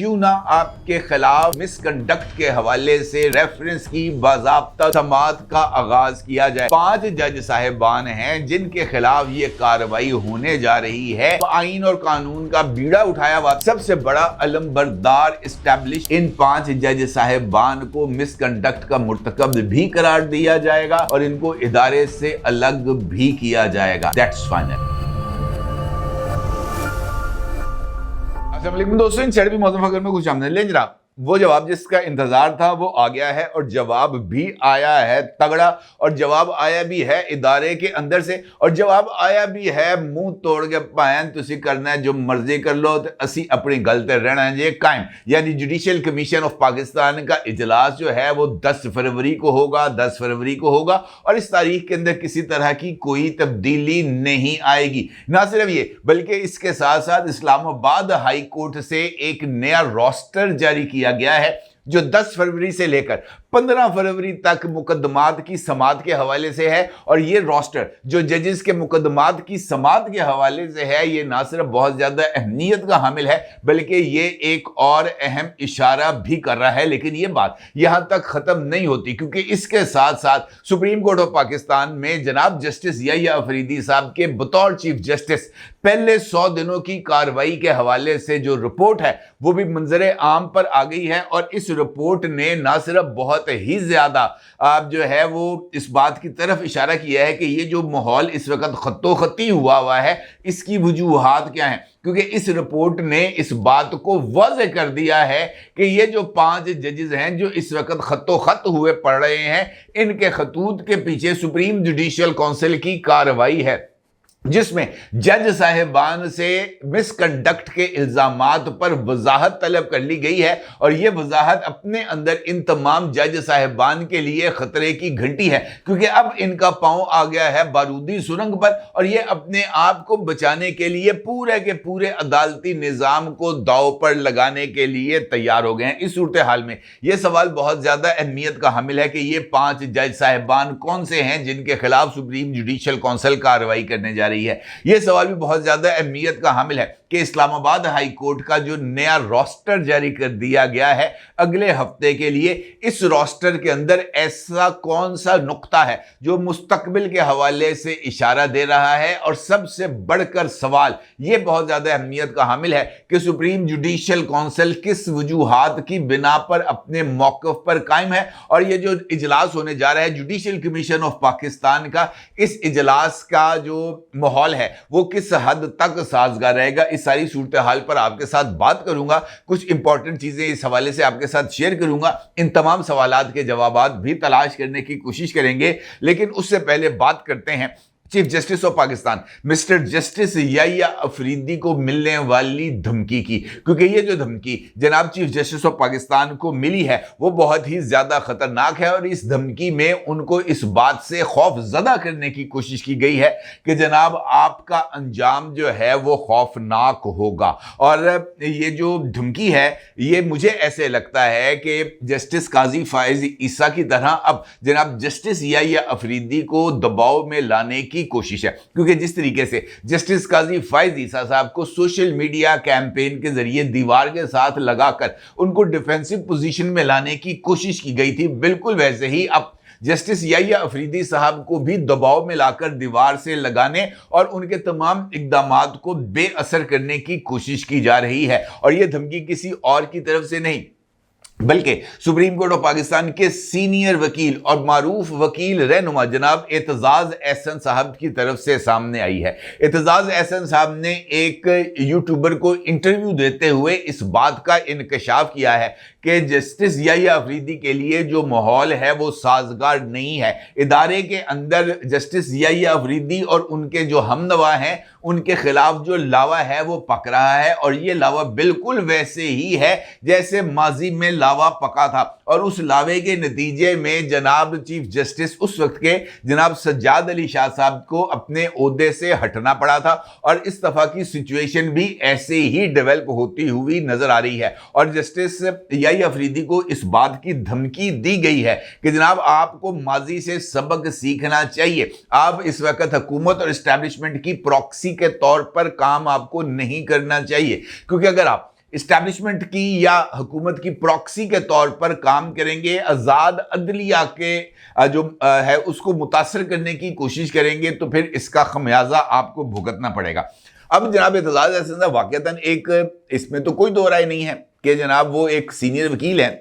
کیوں نہ آپ کے خلاف مس کنڈکٹ کے حوالے سے ریفرنس کی باضابطہ سماعت کا آغاز کیا جائے۔ 5 جج صاحبان ہیں جن کے خلاف یہ کارروائی ہونے جا رہی ہے۔ آئین اور قانون کا بیڑا اٹھایا ہوا سب سے بڑا علم بردار اسٹیبلش ان 5 جج صاحبان کو مس کنڈکٹ کا مرتکب بھی قرار دیا جائے گا اور ان کو ادارے سے الگ بھی کیا جائے گا۔ That's final۔ السلام علیکم دوستوں، ان سیٹ بھی موسم فکر میں کچھ آمدن لیں جناب۔ وہ جواب جس کا انتظار تھا وہ آ گیا ہے اور جواب بھی آیا ہے تگڑا، اور جواب آیا بھی ہے ادارے کے اندر سے، اور جواب آیا بھی ہے منہ توڑ کے پائیں تسی کرنا ہے جو مرضی کر لو تو اسی اپنی گل تے رہنا ہے یہ قائم۔ یعنی جوڈیشل کمیشن آف پاکستان کا اجلاس جو ہے وہ 10 فروری کو ہوگا اور اس تاریخ کے اندر کسی طرح کی کوئی تبدیلی نہیں آئے گی۔ نہ صرف یہ بلکہ اس کے ساتھ ساتھ اسلام آباد ہائی کورٹ سے ایک نیا روسٹر جاری کیا گیا ہے جو 10 فروری سے لے کر 15 فروری تک مقدمات کی سماعت کے حوالے سے ہے، اور یہ روسٹر جو ججز کے مقدمات کی سماعت کے حوالے سے ہے یہ نہ صرف بہت زیادہ اہمیت کا حامل ہے بلکہ یہ ایک اور اہم اشارہ بھی کر رہا ہے۔ لیکن یہ بات یہاں تک ختم نہیں ہوتی، کیونکہ اس کے ساتھ ساتھ سپریم کورٹ آف پاکستان میں جناب جسٹس یحییٰ افریدی صاحب کے بطور چیف جسٹس پہلے 100 دنوں کی کارروائی کے حوالے سے جو رپورٹ ہے وہ بھی منظر عام پر آ گئی ہے، اور اس رپورٹ نے نہ صرف بہت ہی زیادہ جو ہے وہ اس بات کی طرف اشارہ کیا ہے کہ یہ جو ماحول اس وقت خطو خطی ہوا ہے اس کی وجوہات کیا ہیں، کیونکہ اس رپورٹ نے اس بات کو واضح کر دیا ہے کہ یہ جو 5 ججز ہیں جو اس وقت خطو خط ہوئے پڑ رہے ہیں، ان کے خطوط کے پیچھے سپریم جوڈیشل کونسل کی کارروائی ہے جس میں جج صاحبان سے مس کنڈکٹ کے الزامات پر وضاحت طلب کر لی گئی ہے، اور یہ وضاحت اپنے اندر ان تمام جج صاحبان کے لیے خطرے کی گھنٹی ہے، کیونکہ اب ان کا پاؤں آ گیا ہے بارودی سرنگ پر، اور یہ اپنے آپ کو بچانے کے لیے پورے کے پورے عدالتی نظام کو داؤ پر لگانے کے لیے تیار ہو گئے ہیں۔ اس صورتحال میں یہ سوال بہت زیادہ اہمیت کا حامل ہے کہ یہ 5 جج صاحبان کون سے ہیں جن کے خلاف سپریم جوڈیشل کونسل کارروائی کرنے جا رہی ہے۔ یہ سوال بھی بہت زیادہ اہمیت کا حامل ہے کہ اسلام آباد ہائی کورٹ کا جو نیا روسٹر جاری کر دیا گیا ہے اگلے ہفتے کے لیے، اس روسٹر کے اندر ایسا کون سا نقطہ ہے جو مستقبل کے حوالے سے اشارہ دے رہا ہے، اور سب سے بڑھ کر سوال یہ بہت زیادہ اہمیت کا حامل ہے کہ سپریم جوڈیشل کونسل کس وجوہات کی بنا پر اپنے موقف پر قائم ہے، اور یہ جو اجلاس ہونے جا رہا ہے جوڈیشل کمیشن آف پاکستان کا، اس اجلاس کا جو ماحول ہے وہ کس حد تک سازگار رہے گا۔ اس ساری صورتحال پر آپ کے ساتھ بات کروں گا، کچھ امپورٹنٹ چیزیں اس حوالے سے آپ کے ساتھ شیئر کروں گا، ان تمام سوالات کے جوابات بھی تلاش کرنے کی کوشش کریں گے۔ لیکن اس سے پہلے بات کرتے ہیں chief justice of Pakistan mister justice Yahya Afridi کو ملنے والی دھمکی کی، کیونکہ یہ جو دھمکی جناب چیف جسٹس آف پاکستان کو ملی ہے وہ بہت ہی زیادہ خطرناک ہے، اور اس دھمکی میں ان کو اس بات سے خوف زدہ کرنے کی کوشش کی گئی ہے کہ جناب آپ کا انجام جو ہے وہ خوفناک ہوگا۔ اور یہ جو دھمکی ہے یہ مجھے ایسے لگتا ہے کہ جسٹس قاضی فائز عیسیٰ کی طرح اب جناب جسٹس یحییٰ افریدی کو دباؤ میں لانے کی کوشش ہے، کیونکہ جس طریقے سے جسٹس قاضی فائز عیسیٰ صاحب کو سوشل میڈیا کیمپین کے ذریعے دیوار کے ساتھ لگا کر ان کو ڈیفینسو پوزیشن میں لانے کی کوشش کی گئی تھی، بالکل ویسے ہی اب جسٹس یحییٰ افریدی صاحب کو بھی دباؤ میں لا کر دیوار سے لگانے اور ان کے تمام اقدامات کو بے اثر کرنے کی کوشش کی جا رہی ہے، اور یہ دھمکی کسی اور کی طرف سے نہیں بلکہ سپریم کورٹ آف پاکستان کے سینئر وکیل اور معروف وکیل رہنما جناب اعتزاز احسن صاحب کی طرف سے سامنے آئی ہے۔ اعتزاز احسن صاحب نے ایک یوٹیوبر کو انٹرویو دیتے ہوئے اس بات کا انکشاف کیا ہے کہ جسٹس یحییٰ افریدی کے لیے جو ماحول ہے وہ سازگار نہیں ہے۔ ادارے کے اندر جسٹس یحییٰ افریدی اور ان کے جو ہم نوا ہیں ان کے خلاف جو لاوا ہے وہ پک رہا ہے، اور یہ لاوا بالکل ویسے ہی ہے جیسے ماضی میں لاوا پکا تھا، اور اس لاوے کے نتیجے میں جناب چیف جسٹس اس وقت کے جناب سجاد علی شاہ صاحب کو اپنے عہدے سے ہٹنا پڑا تھا، اور اس دفعہ کی سچویشن بھی ایسے ہی ڈیولپ ہوتی ہوئی نظر آ رہی ہے، اور جسٹس یحییٰ افریدی کو اس بات کی دھمکی دی گئی ہے کہ جناب آپ کو ماضی سے سبق سیکھنا چاہیے، آپ اس وقت حکومت اور اسٹیبلشمنٹ کی پراکسی کے طور پر کام آپ کو نہیں کرنا چاہیے، کیونکہ اگر آپ اسٹیبلشمنٹ کی یا حکومت کی پراکسی کے طور پر کام کریں گے، آزاد عدلیہ کے جو ہے اس کو متاثر کرنے کی کوشش کریں گے، تو پھر اس کا خمیازہ آپ کو بھگتنا پڑے گا۔ اب جناب اعتزاز احسن صاحب واقعتاً ایک اس میں تو کوئی دو رائے نہیں ہے کہ جناب وہ ایک سینئر وکیل ہیں،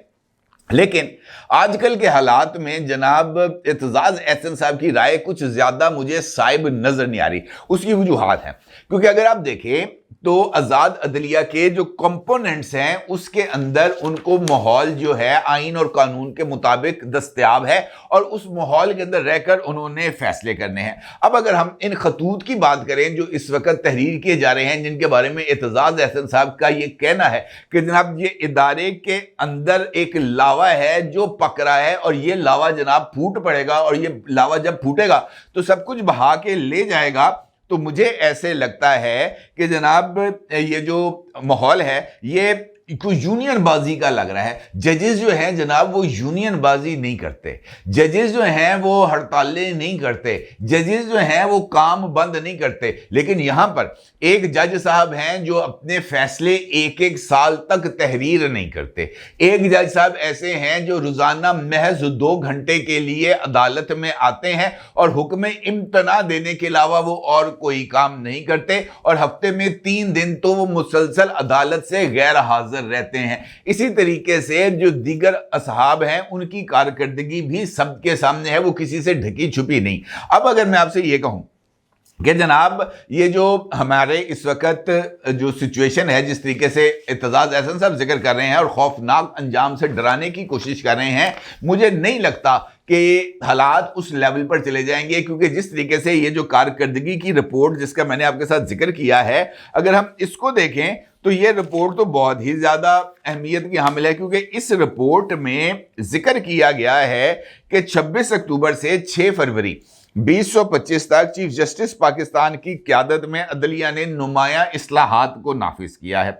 لیکن آج کل کے حالات میں جناب اعتزاز احسن صاحب کی رائے کچھ زیادہ مجھے صائب نظر نہیں آ رہی۔ اس کی وجوہات ہیں، کیونکہ اگر آپ دیکھیں تو آزاد عدلیہ کے جو کمپوننٹس ہیں اس کے اندر ان کو ماحول جو ہے آئین اور قانون کے مطابق دستیاب ہے، اور اس ماحول کے اندر رہ کر انہوں نے فیصلے کرنے ہیں۔ اب اگر ہم ان خطوط کی بات کریں جو اس وقت تحریر کیے جا رہے ہیں، جن کے بارے میں اعتزاز احسن صاحب کا یہ کہنا ہے کہ جناب یہ ادارے کے اندر ایک لاوا ہے جو پک رہا ہے، اور یہ لاوا جناب پھوٹ پڑے گا، اور یہ لاوا جب پھوٹے گا تو سب کچھ بہا کے لے جائے گا، تو مجھے ایسے لگتا ہے کہ جناب یہ جو ماحول ہے یہ کوئی یونین بازی کا لگ رہا ہے۔ ججز جو ہیں جناب وہ یونین بازی نہیں کرتے، ججز جو ہیں وہ ہڑتالیں نہیں کرتے، ججز جو ہیں وہ کام بند نہیں کرتے، لیکن یہاں پر ایک جج صاحب ہیں جو اپنے فیصلے ایک ایک سال تک تحریر نہیں کرتے، ایک جج صاحب ایسے ہیں جو روزانہ محض 2 گھنٹے کے لیے عدالت میں آتے ہیں اور حکم امتناع دینے کے علاوہ وہ اور کوئی کام نہیں کرتے، اور ہفتے میں 3 دن تو وہ مسلسل عدالت سے غیر حاضر رہتے ہیں۔ اسی طریقے سے جو دیگر اصحاب ہیں ان کی کارکردگی بھی سب کے سامنے ہے، وہ کسی سے ڈھکی چھپی نہیں۔ اب اگر میں آپ سے یہ کہوں کہ جناب یہ جو ہمارے اس وقت جو سچویشن ہے، جس طریقے سے اعتزاز احسن صاحب ذکر کر رہے ہیں اور خوفناک انجام سے ڈرانے کی کوشش کر رہے ہیں، مجھے نہیں لگتا کہ حالات اس لیول پر چلے جائیں گے، کیونکہ جس طریقے سے یہ جو کارکردگی کی رپورٹ جس کا میں نے آپ کے ساتھ ذکر کیا ہے، اگر ہم اس کو دیکھیں تو یہ رپورٹ تو بہت ہی زیادہ اہمیت کی حامل ہے، کیونکہ اس رپورٹ میں ذکر کیا گیا ہے کہ 26 اکتوبر سے 6 فروری 2025 تک چیف جسٹس پاکستان کی قیادت میں عدلیہ نے نمایاں اصلاحات کو نافذ کیا ہے۔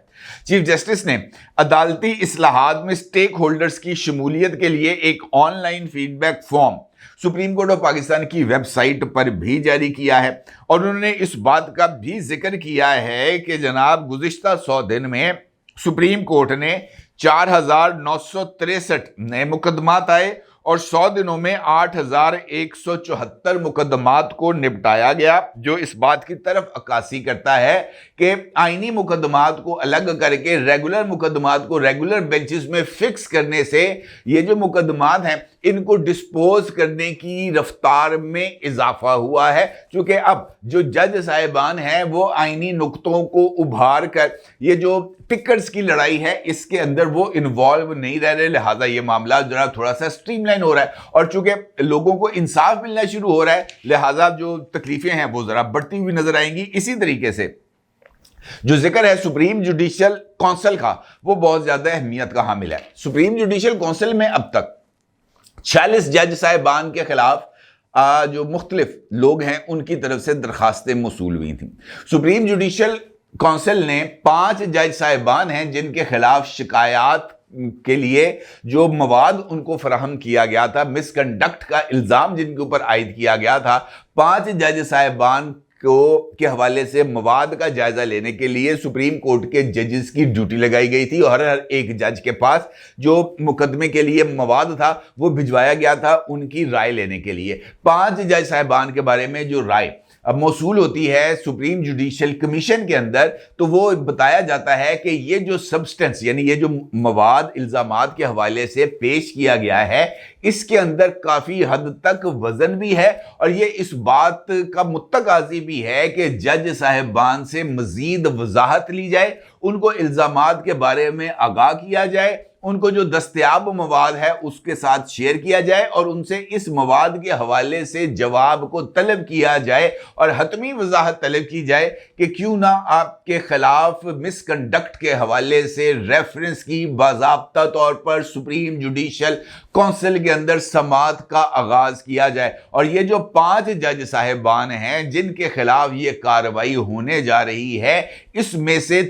چیف جسٹس نے عدالتی اصلاحات میں سٹیک ہولڈرز کی شمولیت کے لیے ایک online feedback form supreme court of Pakistan کی ویب سائٹ پر بھی جاری کیا ہے، اور انہوں نے اس بات کا بھی ذکر کیا ہے کہ جناب گزشتہ 100 دن میں سپریم کورٹ نے 4963 نئے مقدمات آئے اور 100 دنوں میں 8174 مقدمات کو نپٹایا گیا، جو اس بات کی طرف عکاسی کرتا ہے کہ آئینی مقدمات کو الگ کر کے ریگولر مقدمات کو ریگولر بینچز میں فکس کرنے سے یہ جو مقدمات ہیں ان کو ڈسپوز کرنے کی رفتار میں اضافہ ہوا ہے، چونکہ اب جو جج صاحبان ہیں وہ آئینی نقطوں کو ابھار کر یہ جو ٹکٹس کی لڑائی ہے اس کے اندر وہ انوالو نہیں رہ رہے، لہٰذا یہ معاملہ ذرا تھوڑا سا سٹریم لائن ہو رہا ہے، اور چونکہ لوگوں کو انصاف ملنا شروع ہو رہا ہے لہٰذا جو تکلیفیں ہیں وہ ذرا بڑھتی ہوئی نظر آئیں گی۔ اسی طریقے سے جو ذکر ہے سپریم جوڈیشل کونسل کا، وہ بہت زیادہ اہمیت کا حامل ہے۔ سپریم جوڈیشل کونسل میں اب تک 46 جج صاحبان کے خلاف جو مختلف لوگ ہیں ان کی طرف سے درخواستیں موصول ہوئی تھیں۔ سپریم جوڈیشل کونسل نے 5 جج صاحبان ہیں جن کے خلاف شکایات کے لیے جو مواد ان کو فراہم کیا گیا تھا، مس کنڈکٹ کا الزام جن کے اوپر عائد کیا گیا تھا، 5 جج صاحبان کے حوالے سے مواد کا جائزہ لینے کے لیے سپریم کورٹ کے ججز کی ڈیوٹی لگائی گئی تھی، اور ہر ایک جج کے پاس جو مقدمے کے لیے مواد تھا وہ بھجوایا گیا تھا ان کی رائے لینے کے لیے۔ 5 جج صاحبان کے بارے میں جو رائے اب موصول ہوتی ہے سپریم جوڈیشل کمیشن کے اندر، تو وہ بتایا جاتا ہے کہ یہ جو سبسٹنس یعنی یہ جو مواد الزامات کے حوالے سے پیش کیا گیا ہے اس کے اندر کافی حد تک وزن بھی ہے، اور یہ اس بات کا متقاضی بھی ہے کہ جج صاحبان سے مزید وضاحت لی جائے، ان کو الزامات کے بارے میں آگاہ کیا جائے، ان کو جو دستیاب مواد ہے اس کے ساتھ شیئر کیا جائے، اور ان سے اس مواد کے حوالے سے جواب کو طلب کیا جائے، اور حتمی وضاحت طلب کی جائے کہ کیوں نہ آپ کے خلاف مس کنڈکٹ کے حوالے سے ریفرنس کی باضابطہ طور پر سپریم جوڈیشل کونسل کے اندر سماعت کا آغاز کیا جائے۔ اور یہ جو 5 جج صاحبان ہیں جن کے خلاف یہ کارروائی ہونے جا رہی ہے، اس میں سے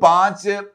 5